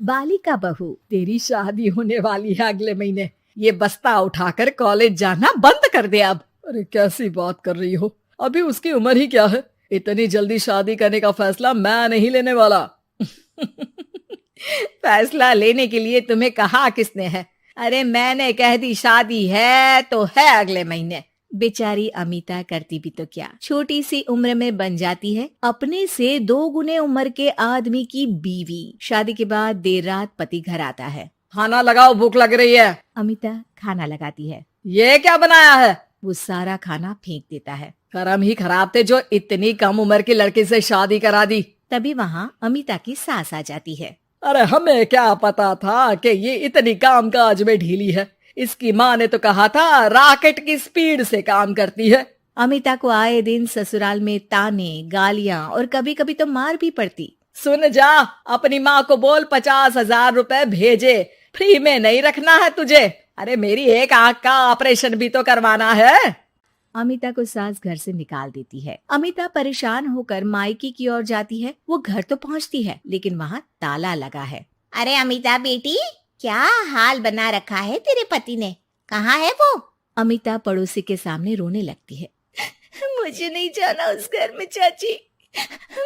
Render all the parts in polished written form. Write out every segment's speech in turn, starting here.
बालिका बहू, तेरी शादी होने वाली है अगले महीने। ये बस्ता उठाकर कॉलेज जाना बंद कर दे अब। अरे कैसी बात कर रही हो, अभी उसकी उम्र ही क्या है। इतनी जल्दी शादी करने का फैसला मैं नहीं लेने वाला। फैसला लेने के लिए तुम्हें कहा किसने है? अरे मैंने कह दी शादी है तो है अगले महीने। बेचारी अमिता करती भी तो क्या, छोटी सी उम्र में बन जाती है अपने से 2 गुने उम्र के आदमी की बीवी। शादी के बाद देर रात पति घर आता है। खाना लगाओ, भूख लग रही है। अमिता खाना लगाती है। ये क्या बनाया है? वो सारा खाना फेंक देता है। कर्म ही खराब थे जो इतनी कम उम्र के लड़के से शादी करा दी। तभी वहाँ अमिता की सास आ जाती है। अरे हमें क्या पता था कि ये इतनी कामकाज में ढीली है। इसकी माँ ने तो कहा था रॉकेट की स्पीड से काम करती है। अमिता को आए दिन ससुराल में ताने, गालियाँ और कभी कभी तो मार भी पड़ती। सुन जा, अपनी माँ को बोल 50,000 रुपए भेजे, फ्री में नहीं रखना है तुझे। अरे मेरी एक आंख का ऑपरेशन भी तो करवाना है। अमिता को सास घर से निकाल देती है। अमिता परेशान होकर मायके की ओर जाती है। वो घर तो पहुंचती है लेकिन वहाँ ताला लगा है। अरे अमिता बेटी, क्या हाल बना रखा है तेरे पति ने? कहाँ है वो? अमिता पड़ोसी के सामने रोने लगती है। मुझे नहीं जाना उस घर में चाची।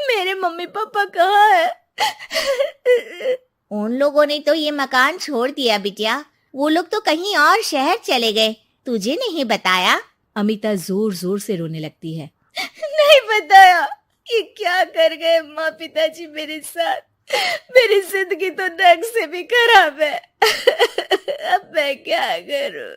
मेरे मम्मी पापा कहाँ है? उन लोगों ने तो ये मकान छोड़ दिया बिटिया। वो लोग तो कहीं और शहर चले गए। तुझे नहीं बताया? अमिता जोर जोर से रोने लगती है। नहीं बताया? ये क्या कर गए माँ पिताजी मेरे साथ? मेरी जिंदगी तो ढंग से भी खराब है। अब मैं क्या करूं?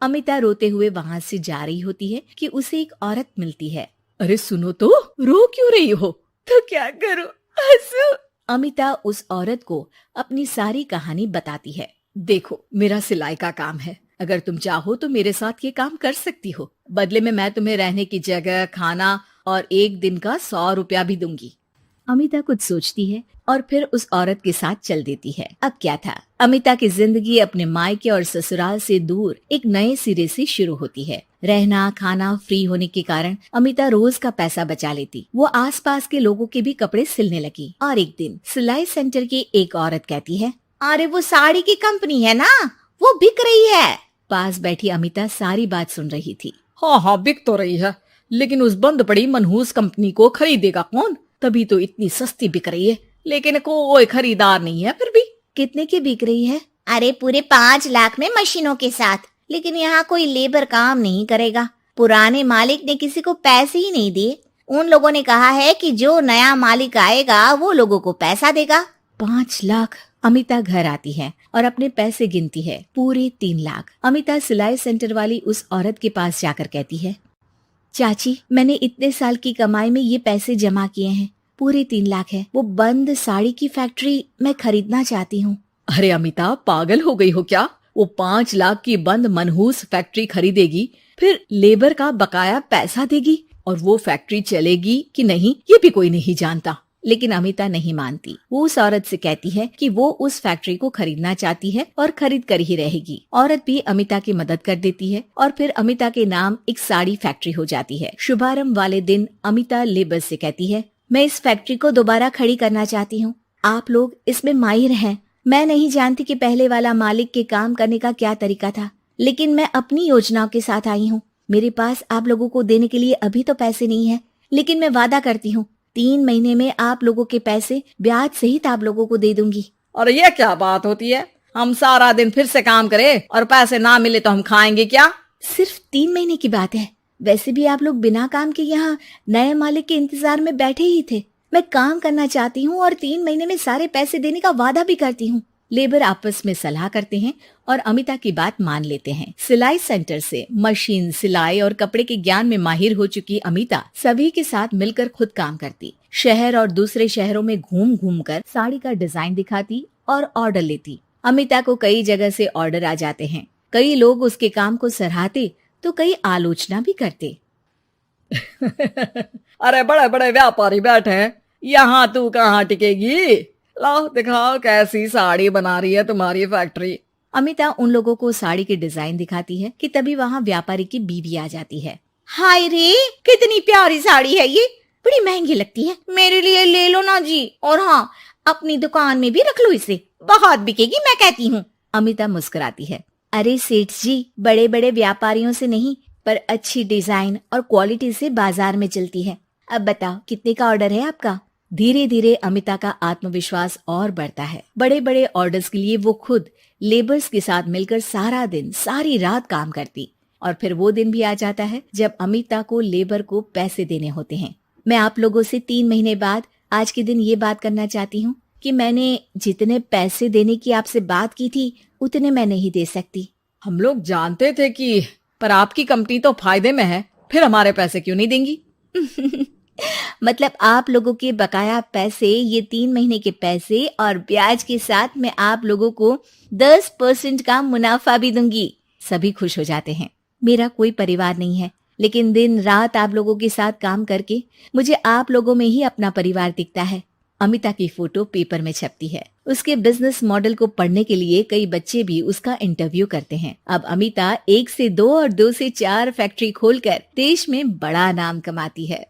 अमिता रोते हुए वहाँ से जा रही होती है कि उसे एक औरत मिलती है। अरे सुनो तो, रो क्यों रही हो? तो क्या करूं? हंसू? अमिता उस औरत को अपनी सारी कहानी बताती है। देखो, मेरा सिलाई का काम है। अगर तुम चाहो तो मेरे साथ ये काम कर सकती हो। बदले में मैं तुम्हें रहने की जगह, खाना और 1 दिन का 100 रुपया भी दूंगी। अमिता कुछ सोचती है और फिर उस औरत के साथ चल देती है। अब क्या था, अमिता की जिंदगी अपने मायके और ससुराल से दूर एक नए सिरे से शुरू होती है। रहना खाना फ्री होने के कारण अमिता रोज का पैसा बचा लेती। वो आसपास के लोगों के भी कपड़े सिलने लगी। और एक दिन सिलाई सेंटर की एक औरत कहती है, अरे वो साड़ी की कंपनी है ना, वो बिक रही है। पास बैठी अमिता सारी बात सुन रही थी। हाँ, बिक तो रही है, लेकिन उस बंद पड़ी मनहूस कंपनी को खरीदेगा कौन? तभी तो इतनी सस्ती बिक रही है, लेकिन कोई खरीदार नहीं है। फिर भी कितने की बिक रही है? अरे पूरे 5 लाख में मशीनों के साथ। लेकिन यहाँ कोई लेबर काम नहीं करेगा। पुराने मालिक ने किसी को पैसे ही नहीं दिए। उन लोगों ने कहा है कि जो नया मालिक आएगा वो लोगों को पैसा देगा। 5 लाख। अमिता घर आती है और अपने पैसे गिनती है। पूरे 3 लाख। अमिता सिलाई सेंटर वाली उस औरत के पास जाकर कहती है, चाची, मैंने इतने साल की कमाई में ये पैसे जमा किए हैं। पूरे 3 लाख है। वो बंद साड़ी की फैक्ट्री मैं खरीदना चाहती हूँ। अरे अमिता, पागल हो गई हो क्या? वो 5 लाख की बंद मनहूस फैक्ट्री खरीदेगी, फिर लेबर का बकाया पैसा देगी, और वो फैक्ट्री चलेगी कि नहीं ये भी कोई नहीं जानता। लेकिन अमिता नहीं मानती। वो उस औरत से कहती है कि वो उस फैक्ट्री को खरीदना चाहती है और खरीद कर ही रहेगी। औरत भी अमिता की मदद कर देती है और फिर अमिता के नाम एक साड़ी फैक्ट्री हो जाती है। शुभारंभ वाले दिन अमिता लेबर से कहती है, मैं इस फैक्ट्री को दोबारा खड़ी करना चाहती हूँ। आप लोग इसमें माहिर हैं। मैं नहीं जानती कि पहले वाला मालिक के काम करने का क्या तरीका था, लेकिन मैं अपनी योजनाओं के साथ आई हूँ। मेरे पास आप लोगों को देने के लिए अभी तो पैसे नहीं है, लेकिन मैं वादा करती हूँ 3 महीने में आप लोगों के पैसे ब्याज सहित आप लोगों को दे दूंगी। और ये क्या बात होती है? हम सारा दिन फिर से काम करें और पैसे ना मिले तो हम खाएंगे क्या? सिर्फ 3 महीने की बात है। वैसे भी आप लोग बिना काम के यहाँ नए मालिक के इंतजार में बैठे ही थे। मैं काम करना चाहती हूँ और 3 महीने में सारे पैसे देने का वादा भी करती हूँ। लेबर आपस में सलाह करते हैं और अमिता की बात मान लेते हैं। सिलाई सेंटर से मशीन, सिलाई और कपड़े के ज्ञान में माहिर हो चुकी अमिता सभी के साथ मिलकर खुद काम करती। शहर और दूसरे शहरों में घूम घूम कर साड़ी का डिजाइन दिखाती और ऑर्डर लेती। अमिता को कई जगह से ऑर्डर आ जाते हैं। कई लोग उसके काम को सराहते तो कई आलोचना भी करते। अरे बड़े बड़े व्यापारी बैठे हैं, यहाँ तू कहाँ टिकेगी? लाओ दिखाओ कैसी साड़ी बना रही है तुम्हारी फैक्ट्री। अमिता उन लोगों को साड़ी के डिजाइन दिखाती है कि तभी वहाँ व्यापारी की बीवी आ जाती है। हाय रे, कितनी प्यारी साड़ी है ये। बड़ी महंगी लगती है, मेरे लिए ले लो ना जी। और हाँ, अपनी दुकान में भी रख लो इसे, बहुत बिकेगी मैं कहती हूँ। अमिता मुस्कुराती है। अरे सेठ जी, बड़े बड़े व्यापारियों से नहीं, पर अच्छी डिजाइन और क्वालिटी से बाजार में चलती है। अब बताओ कितने का ऑर्डर है आपका? धीरे धीरे अमिता का आत्मविश्वास और बढ़ता है। बड़े बड़े ऑर्डर्स के लिए वो खुद लेबर्स के साथ मिलकर सारा दिन सारी रात काम करती। और फिर वो दिन भी आ जाता है जब अमिता को लेबर को पैसे देने होते हैं। मैं आप लोगों से 3 महीने बाद आज के दिन ये बात करना चाहती हूँ कि मैंने जितने पैसे देने की आपसे बात की थी उतने मैं नहीं दे सकती। हम लोग जानते थे कि, पर आपकी कंपनी तो फायदे में है, फिर हमारे पैसे क्यों नहीं देंगी? मतलब आप लोगों के बकाया पैसे, ये 3 महीने के पैसे और ब्याज के साथ मैं आप लोगों को 10% का मुनाफा भी दूंगी। सभी खुश हो जाते हैं। मेरा कोई परिवार नहीं है, लेकिन दिन रात आप लोगों के साथ काम करके मुझे आप लोगों में ही अपना परिवार दिखता है। अमिता की फोटो पेपर में छपती है। उसके बिजनेस मॉडल को पढ़ने के लिए कई बच्चे भी उसका इंटरव्यू करते हैं। अब अमिता 1 से 2 और 2 से 4 फैक्ट्री खोलकर देश में बड़ा नाम कमाती है।